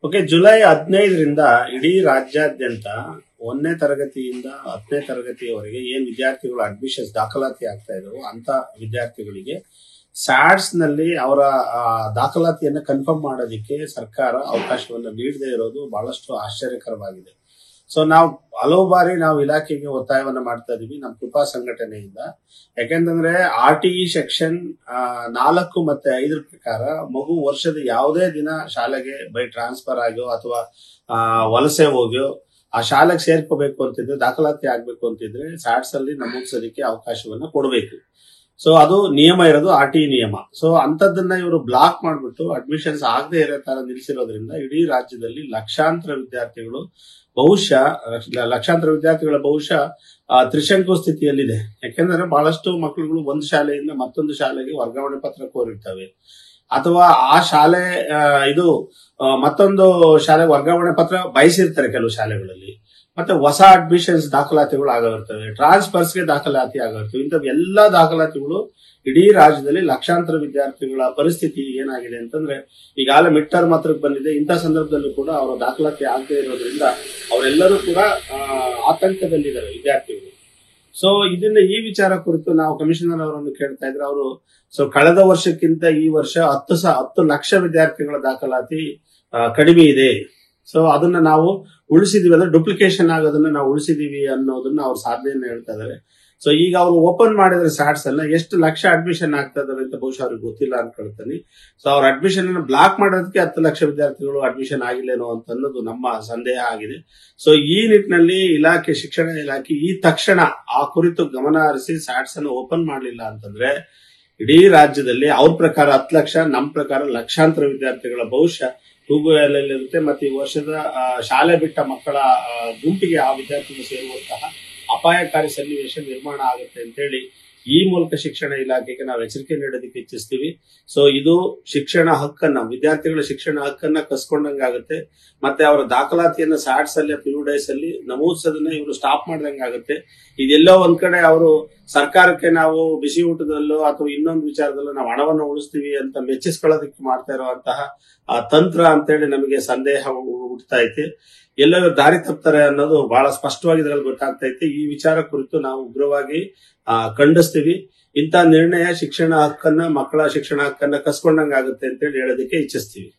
Okay, July 15ರಿಂದ ಇಡೀ ರಾಜ್ಯಾದ್ಯಂತ 1ನೇ ತರಗತಿಯಿಂದ 10ನೇ ತರಗತಿಯವರೆಗೆ ಏನ್ ವಿದ್ಯಾರ್ಥಿಗಳು ಅಡ್ಮಿಷನ್ಸ್ ದಾಖಲಾತಿ ಆಗ್ತಾ ಇದ್ರು ಅಂತ ವಿದ್ಯಾರ್ಥಿಗಳಿಗೆ ಸ್ಯಾಟ್ಸ್ ನಲ್ಲಿ ಅವರ ದಾಖಲಾತಿಯನ್ನ ಕನ್ಫರ್ಮ್ ಮಾಡೋದಕ್ಕೆ ಸರ್ಕಾರ ಅವಕಾಶವನ್ನು ನೀಡದೇ ಇರೋದು ಬಹಳಷ್ಟು ಆಶ್ಚರ್ಯಕರವಾಗಿದೆ. ಸೊ ನಾವು ಹಲವು ಬಾರಿ ನಾವು ಇಲಾಖೆಗೆ ಒತ್ತಾಯವನ್ನ ಮಾಡ್ತಾ ಇದೀವಿ ನಮ್ಮ ಕೃಪಾ ಸಂಘಟನೆಯಿಂದ. ಯಾಕೆಂತಂದ್ರೆ RTE ಸೆಕ್ಷನ್ 4 ಮತ್ತೆ 5 ಪ್ರಕಾರ ಮಗು ವರ್ಷದ ಯಾವುದೇ ದಿನ ಶಾಲೆಗೆ ಬೈ ಟ್ರಾನ್ಸ್ಫರ್ ಆಗೋ ಅಥವಾ ವಲಸೆ ಹೋಗ್ಯೋ ಆ ಶಾಲೆಗೆ ಸೇರ್ಕೋಬೇಕು ಅಂತಿದ್ರೆ, ದಾಖಲಾತಿ ಆಗ್ಬೇಕು ಅಂತಿದ್ರೆ ಸ್ಯಾಟ್ಸ್ ಅಲ್ಲಿ ನಮೂದಿಸೋದಕ್ಕೆ ಅವಕಾಶವನ್ನ ಕೊಡಬೇಕು. ಸೊ ಅದು ನಿಯಮ ಇರೋದು RTE ನಿಯಮ. ಸೊ ಅಂತದನ್ನ ಇವರು ಬ್ಲಾಕ್ ಮಾಡ್ಬಿಟ್ಟು ಅಡ್ಮಿಷನ್ಸ್ ಆಗದೆ ಇರೋ ತರ ನಿಲ್ಲಿಸಿರೋದ್ರಿಂದ ಇಡೀ ರಾಜ್ಯದಲ್ಲಿ ಲಕ್ಷಾಂತರ ವಿದ್ಯಾರ್ಥಿಗಳ ಬಹುಶಃ ತ್ರಿಶಂಕು ಸ್ಥಿತಿಯಲ್ಲಿದೆ. ಯಾಕೆಂದ್ರೆ ಬಹಳಷ್ಟು ಮಕ್ಕಳುಗಳು ಒಂದು ಶಾಲೆಯಿಂದ ಮತ್ತೊಂದು ಶಾಲೆಗೆ ವರ್ಗಾವಣೆ ಪತ್ರ ಕೋರಿರ್ತವೆ, ಅಥವಾ ಆ ಶಾಲೆ ಮತ್ತೊಂದು ಶಾಲೆಗೆ ವರ್ಗಾವಣೆ ಪತ್ರ ಬಯಸಿರ್ತಾರೆ ಕೆಲವು ಶಾಲೆಗಳಲ್ಲಿ. ಮತ್ತೆ ಹೊಸ ಅಡ್ಮಿಷನ್ಸ್ ದಾಖಲಾತಿಗಳು ಆಗಿರ್ತವೆ, ಟ್ರಾನ್ಸ್ಫರ್ಸ್ಗೆ ದಾಖಲಾತಿ ಆಗಿರ್ತವೆ. ಇಂಥ ಎಲ್ಲಾ ದಾಖಲಾತಿಗಳು ಇಡೀ ರಾಜ್ಯದಲ್ಲಿ ಲಕ್ಷಾಂತರ ವಿದ್ಯಾರ್ಥಿಗಳ ಪರಿಸ್ಥಿತಿ ಏನಾಗಿದೆ ಅಂತಂದ್ರೆ, ಈಗಾಗಲೇ ಮಿಡ್ ಟರ್ಮ್ ಹತ್ರಕ್ಕೆ ಬಂದಿದೆ. ಇಂಥ ಸಂದರ್ಭದಲ್ಲೂ ಕೂಡ ಅವರ ದಾಖಲಾತಿ ಆಗದೆ ಇರೋದ್ರಿಂದ ಅವರೆಲ್ಲರೂ ಕೂಡ ಆತಂಕದಲ್ಲಿದ್ದಾರೆ ವಿದ್ಯಾರ್ಥಿಗಳು. ಸೊ ಈ ವಿಚಾರ ಕುರಿತು ನಾವು ಕಮಿಷನರ್ ಅವರನ್ನು ಕೇಳ್ತಾ ಇದ್ರೆ ಅವರು ಕಳೆದ ವರ್ಷಕ್ಕಿಂತ ಈ ವರ್ಷ 10 ಲಕ್ಷ ವಿದ್ಯಾರ್ಥಿಗಳ ದಾಖಲಾತಿ ಕಡಿಮೆ ಇದೆ. ಸೊ ಅದನ್ನ ನಾವು ಉಳಿಸಿದೀವಿ, ಅಂದ್ರೆ ಡುಪ್ಲಿಕೇಶನ್ ಆಗೋದನ್ನ ನಾವು ಉಳಿಸಿದೀವಿ ಅನ್ನೋದನ್ನ ಅವ್ರ ಸಾಧನೆಯನ್ನ ಹೇಳ್ತಾ ಇದಾರೆ. ಸೊ ಈಗ ಅವರು ಓಪನ್ ಮಾಡಿದ್ರೆ ಸ್ಯಾಟ್ಸ್ ಅನ್ನ ಎಷ್ಟು ಲಕ್ಷ ಅಡ್ಮಿಷನ್ ಆಗ್ತಾ ಇದಾರೆ ಅಂತ ಬಹುಶಃ ಅವ್ರಿಗೆ ಗೊತ್ತಿಲ್ಲ ಅನ್ಕೊಳ್ತೀನಿ. ಸೊ ಅವ್ರ ಅಡ್ಮಿಷನ್ ಅನ್ನು ಬ್ಲಾಕ್ ಮಾಡೋದಕ್ಕೆ 10 ಲಕ್ಷ ವಿದ್ಯಾರ್ಥಿಗಳು ಅಡ್ಮಿಷನ್ ಆಗಿಲ್ಲೇನೋ ಅಂತ ಅನ್ನೋದು ನಮ್ಮ ಸಂದೇಹ ಆಗಿದೆ. ಸೊ ಈ ನಿಟ್ಟಿನಲ್ಲಿ ಶಿಕ್ಷಣ ಇಲಾಖೆ ಈ ತಕ್ಷಣ ಆ ಕುರಿತು ಗಮನ ಹರಿಸಿ ಸ್ಯಾಟ್ಸ್ ಅನ್ನು ಓಪನ್ ಮಾಡಲಿಲ್ಲ ಅಂತಂದ್ರೆ ಇಡೀ ರಾಜ್ಯದಲ್ಲಿ ಅವ್ರ ಪ್ರಕಾರ 10 ಲಕ್ಷ, ನಮ್ಮ ಪ್ರಕಾರ ಲಕ್ಷಾಂತರ ವಿದ್ಯಾರ್ಥಿಗಳ ಭವಿಷ್ಯ ತೂಗುಯಲ್ಲಿರುತ್ತೆ. ಮತ್ತೆ ಈ ವರ್ಷದ ಶಾಲೆ ಬಿಟ್ಟ ಮಕ್ಕಳ ಗುಂಪಿಗೆ ಆ ವಿದ್ಯಾರ್ಥಿಗಳು ಸೇರುವಂತಹ ಅಪಾಯಕಾರಿ ಸನ್ನಿವೇಶ ನಿರ್ಮಾಣ ಆಗುತ್ತೆ ಅಂತೇಳಿ ಈ ಮೂಲಕ ಶಿಕ್ಷಣ ಇಲಾಖೆಗೆ ನಾವು ಎಚ್ಚರಿಕೆ ನೀಡೋದಕ್ಕೆ ಇಚ್ಛಿಸ್ತೀವಿ. ಸೊ ಇದು ಶಿಕ್ಷಣ ಹಕ್ಕನ್ನ, ವಿದ್ಯಾರ್ಥಿಗಳ ಶಿಕ್ಷಣ ಹಕ್ಕನ್ನ ಕಸ್ಕೊಂಡಂಗಾಗುತ್ತೆ. ಮತ್ತೆ ಅವರ ದಾಖಲಾತಿಯನ್ನ ಸ್ಯಾಟ್ಸ್ ಅಲ್ಲಿ PU ಡೇಸ್ ಅಲ್ಲಿ ನಮೂದಿಸೋದನ್ನ ಇವರು ಸ್ಟಾಪ್ ಮಾಡ್ದಂಗಾಗುತ್ತೆ. ಇದೆಲ್ಲೋ ಒಂದ್ ಕಡೆ ಅವರು ಸರ್ಕಾರಕ್ಕೆ ನಾವು ಬಿಸಿ ಊಟದಲ್ಲೋ ಅಥವಾ ಇನ್ನೊಂದು ವಿಚಾರದಲ್ಲೋ ನಾವು ಹಣವನ್ನು ಉಳಿಸ್ತೀವಿ ಅಂತ ಮೆಚ್ಚಿಸ್ಕೊಳ್ಳೋದಕ್ಕೆ ಮಾಡ್ತಾ ಇರುವಂತಹ ತಂತ್ರ ಅಂತೇಳಿ ನಮಗೆ ಸಂದೇಹ ಹುಟ್ಟುತ್ತಾ ಐತಿ. ಎಲ್ಲರೂ ದಾರಿ ತಪ್ತಾರೆ ಅನ್ನೋದು ಬಹಳ ಸ್ಪಷ್ಟವಾಗಿ ಇದರಲ್ಲಿ ಗೊತ್ತಾಗ್ತಾ ಐತಿ. ಈ ವಿಚಾರ ಕುರಿತು ನಾವು ಉಗ್ರವಾಗಿ ಖಂಡಿಸ್ತೀವಿ. ಇಂಥ ನಿರ್ಣಯ ಶಿಕ್ಷಣ ಹಕ್ಕನ್ನ, ಮಕ್ಕಳ ಶಿಕ್ಷಣ ಹಕ್ಕನ್ನ ಕಸ್ಕೊಂಡಂಗಾಗುತ್ತೆ ಅಂತೇಳಿ ಹೇಳೋದಕ್ಕೆ ಇಚ್ಛಿಸ್ತೀವಿ.